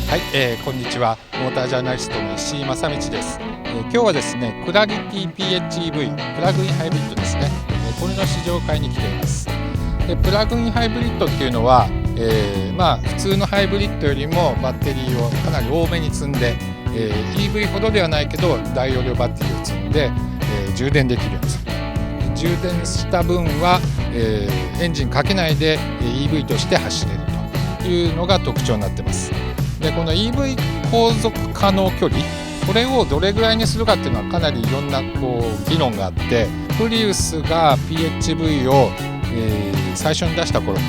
はい、こんにちは。モータージャーナリストの石井正道です。今日はですね、クラリティ PHEV プラグインハイブリッドですね、これの試乗会に来ています。プラグインハイブリッドっていうのは、普通のハイブリッドよりもバッテリーをかなり多めに積んで、EV ほどではないけど大容量バッテリーを積んで、充電できるようにする。充電した分は、エンジンかけないで EV として走れるというのが特徴になっています。でこの EV 航続可能距離、これをどれぐらいにするかっていうのはかなりいろんな議論があって、プリウスが PHEV を、最初に出した頃、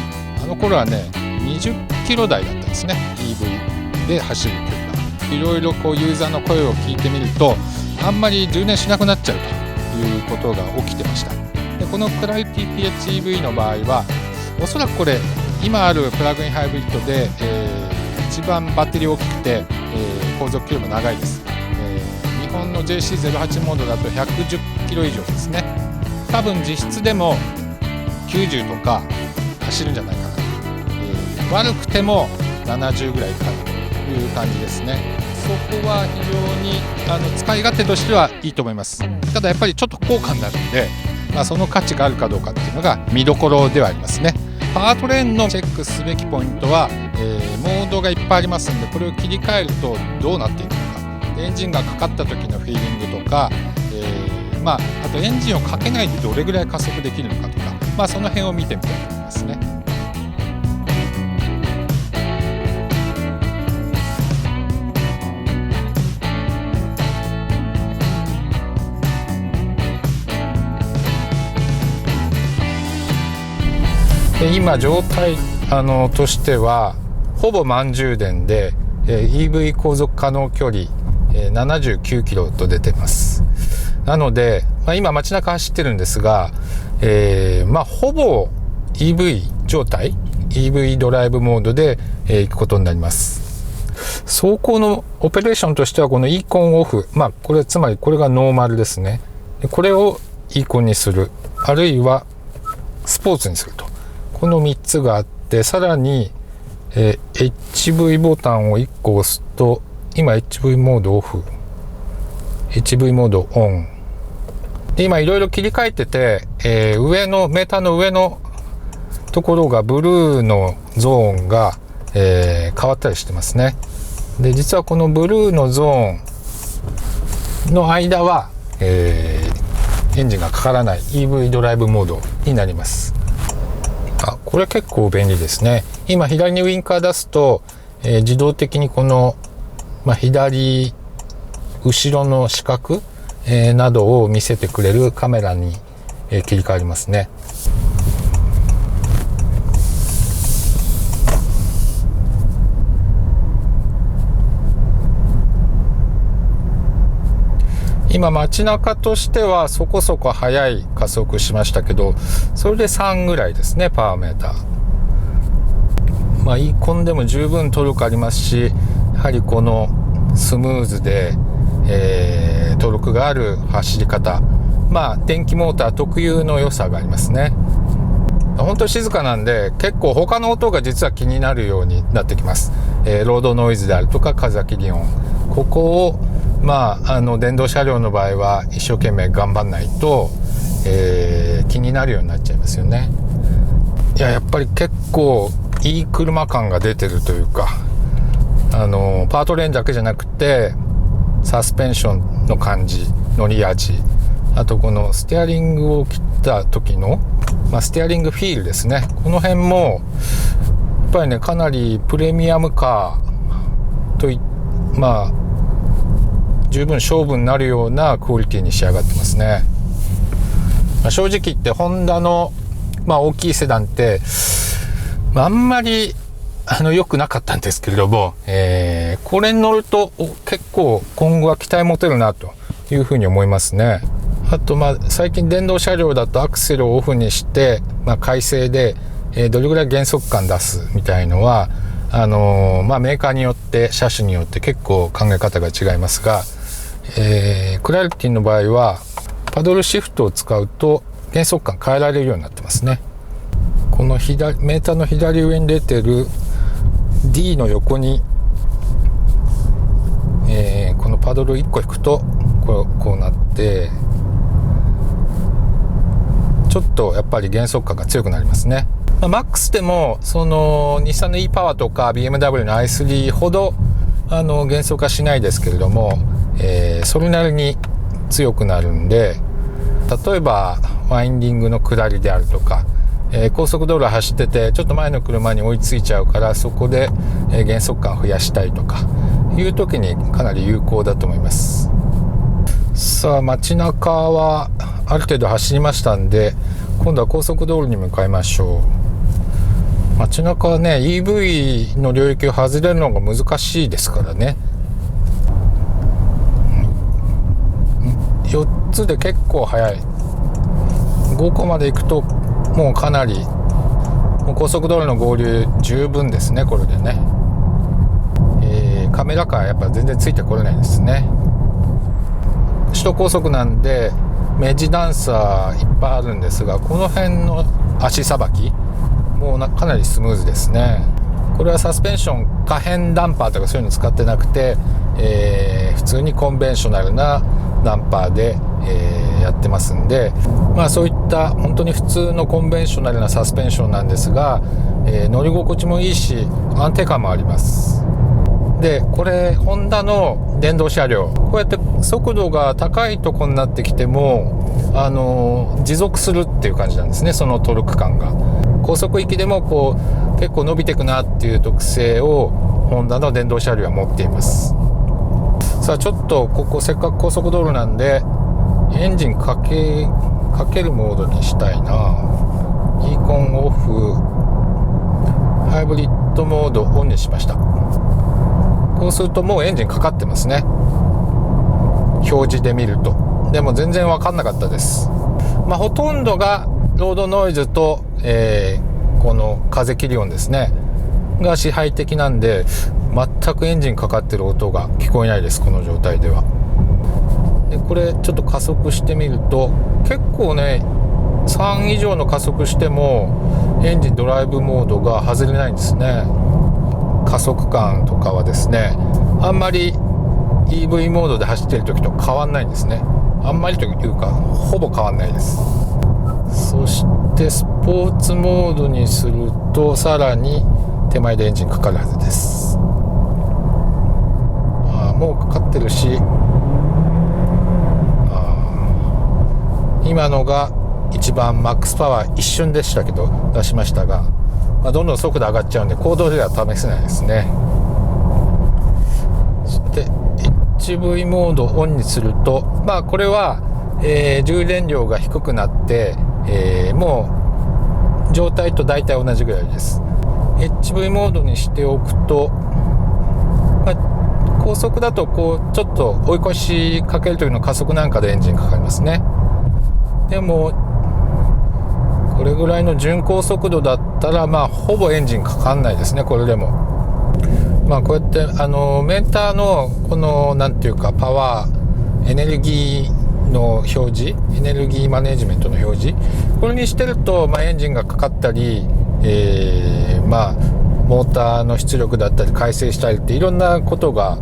あの頃はね20キロ台だったんですね。 EV で走る距離がいろいろユーザーの声を聞いてみると、あんまり充電しなくなっちゃうということが起きてました。でこのクラリティ PHEV の場合はおそらくこれ今あるプラグインハイブリッドで、一番バッテリー大きくて、航続距離も長いです。日本の JC08 モードだと110キロ以上ですね。多分実質でも90とか走るんじゃないかな、悪くても70ぐらいかなという感じですね。そこは非常に使い勝手としてはいいと思います。ただやっぱりちょっと高価になるんで、その価値があるかどうかっていうのが見どころではありますね。パワートレーンのチェックすべきポイントは、モードがいっぱいありますので、これを切り替えるとどうなっていくのか、エンジンがかかった時のフィーリングとか、あとエンジンをかけないでどれぐらい加速できるのかとか、その辺を見てみたいと思いますね。今状態としてはほぼ満充電で、EV 航続可能距離、79キロと出てます。なので、今街中走ってるんですが、ほぼ EV 状態 EV ドライブモードで、行くことになります。走行のオペレーションとしてはこのイーコンオフ、これつまりこれがノーマルですね。これをイーコンにする、あるいはスポーツにすると、この3つがあって、さらに、HV ボタンを1個押すと、今 HV モードオフ、HV モードオンで、今いろいろ切り替えてて、上のメーターの上のところがブルーのゾーンが、変わったりしてますね。で実はこのブルーのゾーンの間は、エンジンがかからない EV ドライブモードになります。これ結構便利ですね。今左にウインカー出すと、自動的にこの、左後ろの視覚、などを見せてくれるカメラに、切り替わりますね。今街中としてはそこそこ速い加速しましたけど、それで3ぐらいですね、パワーメーター。イーコンでも十分トルクありますし、やはりこのスムーズで、トルクがある走り方、電気モーター特有の良さがありますね。本当に静かなんで、結構他の音が実は気になるようになってきます。ロードノイズであるとか風切り音、ここを電動車両の場合は一生懸命頑張んないと、気になるようになっちゃいますよね。やっぱり結構いい車感が出てるというか、パートレーンだけじゃなくてサスペンションの感じ、乗り味、あとこのステアリングを切った時の、ステアリングフィールですね。この辺もやっぱりね、かなりプレミアムカーと十分勝負になるようなクオリティに仕上がってますね。正直言ってホンダの、大きいセダンって、あんまり良くなかったんですけれども、これに乗ると結構今後は期待持てるなというふうに思いますね。あと最近電動車両だとアクセルをオフにして、回生で、どれぐらい減速感出すみたいのはメーカーによって車種によって結構考え方が違いますが、クラリティの場合はパドルシフトを使うと減速感変えられるようになってますね。このメーターの左上に出てる D の横にこのパドル1個引くとこうなって、ちょっとやっぱり減速感が強くなりますね。マックスでもその日産の e パワーとか BMW の i3 ほど減速はしないですけれども、それなりに強くなるんで、例えばワインディングの下りであるとか、高速道路走っててちょっと前の車に追いついちゃうから、そこで減速感を増やしたいとかいう時にかなり有効だと思います。さあ、街中はある程度走りましたんで、今度は高速道路に向かいましょう。街中はね EV の領域を外れるのが難しいですからね。4つで結構速い。5個まで行くともうかなり、もう高速道路の合流十分ですね。これでね、カメラカーやっぱ全然ついてこれないですね。首都高速なんでメッジ段差いっぱいあるんですが、この辺の足さばきもうかなりスムーズですね。これはサスペンション可変ダンパーとかそういうの使ってなくて、普通にコンベンショナルなダンパーで、やってますんで、そういった本当に普通のコンベンショナルなサスペンションなんですが、乗り心地もいいし安定感もあります。でこれホンダの電動車両、こうやって速度が高いとこになってきても持続するっていう感じなんですね。そのトルク感が高速域でも結構伸びていくなっていう特性をホンダの電動車両は持っています。さあ、ちょっとここせっかく高速道路なんでエンジンかけるモードにしたいな。イーコンオフ、ハイブリッドモードオンにしました。こうするともうエンジンかかってますね、表示で見ると。でも全然分かんなかったです。ほとんどがロードノイズと、この風切り音ですねが支配的なんで、全くエンジンかかってる音が聞こえないです、この状態では。でこれちょっと加速してみると結構ね、3以上の加速してもエンジンドライブモードが外れないんですね。加速感とかはですね、あんまり EV モードで走ってる時と変わんないんですね。あんまりというかほぼ変わんないです。そしてスポーツモードにするとさらに手前でエンジンかかるはずです。もうかかってるし、今のが一番マックスパワー一瞬でしたけど出しましたが、どんどん速度上がっちゃうんで公道では試せないですね。そして HV モードをオンにすると、これは、充電量が低くなって、もう状態と大体同じぐらいです。 HV モードにしておくと、高速だとちょっと追い越しかける時の加速なんかでエンジンかかりますね。でもこれぐらいの巡航速度だったらほぼエンジンかかんないですね。これでもこうやってメーターのこのなんていうかパワーエネルギーの表示、エネルギーマネジメントの表示、これにしてると、エンジンがかかったり、モーターの出力だったり改正したりっていろんなことが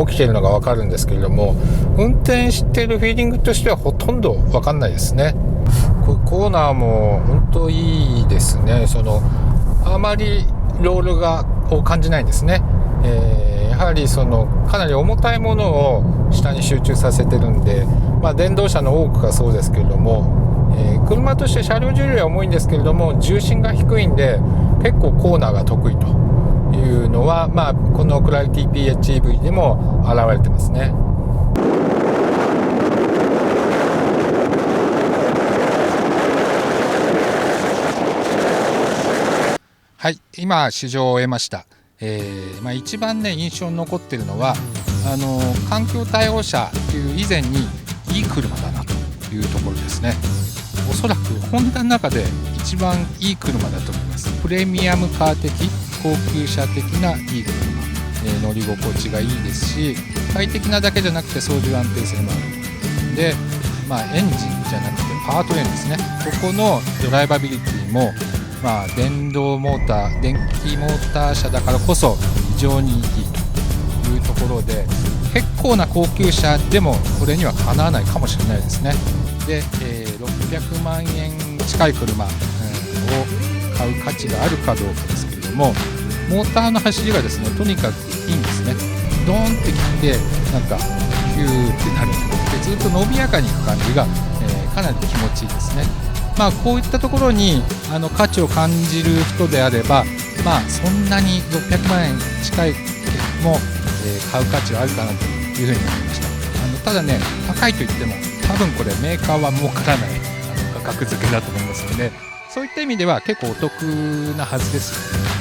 起きているのが分かるんですけれども、運転しているフィーリングとしてはほとんど分かんないですね。コーナーも本当いいですね。あまりロールを感じないんですね。やはりかなり重たいものを下に集中させてるんで、電動車の多くがそうですけれども、車として車両重量は重いんですけれども重心が低いんで結構コーナーが得意というのは、このクラリティ PHEV でも現れてますね。はい、今試乗を終えました。一番ね印象に残っているのは環境対応車という以前にいい車だなというところですね。おそらくホンダの中で一番いい車だと思います。プレミアムカー的、高級車的ないい車、乗り心地がいいですし、快適なだけじゃなくて操縦安定性もあるで、エンジンじゃなくてパワートレインですね。ここのドライバビリティも電動モーター、電気モーター車だからこそ非常にいいというところで、結構構な高級車でもこれにはかなわないかもしれないですね。で、600万円近い車、を買う価値があるかどうかですけれども、モーターの走りがですねとにかくいいんですね。ドーンってきてなんかヒューってなるでずっと伸びやかにいく感じが、かなり気持ちいいですね。こういったところに価値を感じる人であれば、そんなに600万円近いも、買う価値はあるかなというふうに思いました。ただね、高いといっても多分これメーカーは儲からない価格付けだと思いますので、そういった意味では結構お得なはずですよね。